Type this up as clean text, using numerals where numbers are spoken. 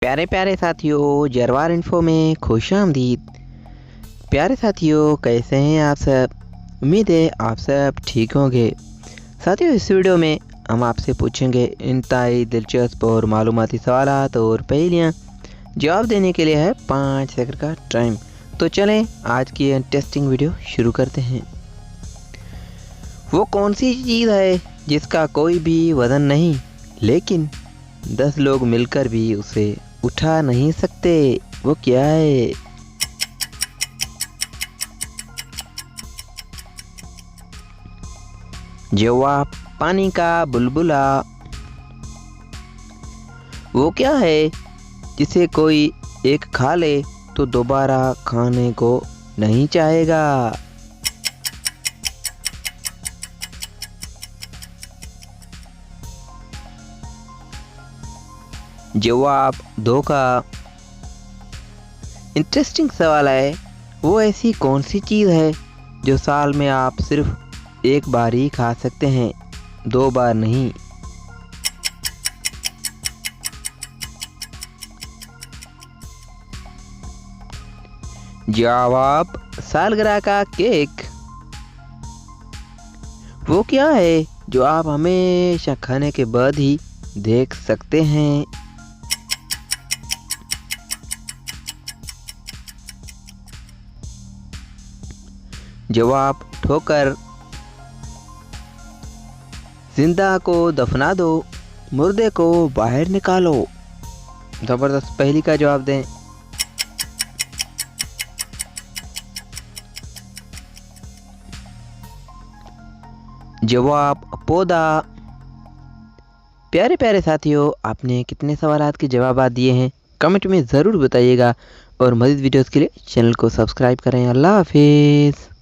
प्यारे प्यारे साथियों, जरवार इन्फो में खुशामदीद। प्यारे साथियों, कैसे हैं आप सब? उम्मीद है आप सब ठीक होंगे। साथियों, इस वीडियो में हम आपसे पूछेंगे इंतहाई दिलचस्प और मालूमाती सवालात और पहेलियाँ। जवाब देने के लिए है 5 सेकंड का टाइम। तो चलें आज की इंटरेस्टिंग वीडियो शुरू करते हैं। वो कौन सी चीज़ है जिसका कोई भी वजन नहीं, लेकिन 10 लोग मिलकर भी उसे उठा नहीं सकते? वो क्या है? जवाब, पानी का बुलबुला। वो क्या है जिसे कोई एक खा ले तो दोबारा खाने को नहीं चाहेगा? जवाब, धोखा। इंटरेस्टिंग सवाल है। वो ऐसी कौन सी चीज़ है जो साल में आप सिर्फ एक बार ही खा सकते हैं, 2 बार नहीं? जवाब, सालगिरह का केक। वो क्या है जो आप हमेशा खाने के बाद ही देख सकते हैं? जवाब, ठोकर। जिंदा को दफना दो, मुर्दे को बाहर निकालो। जबरदस्त पहेली का जवाब दें। जवाब, पौधा। प्यारे प्यारे साथियों, आपने कितने सवालात के जवाब दिए हैं कमेंट में ज़रूर बताइएगा और मज़ीद वीडियोस के लिए चैनल को सब्सक्राइब करें। अल्लाह हाफिज़।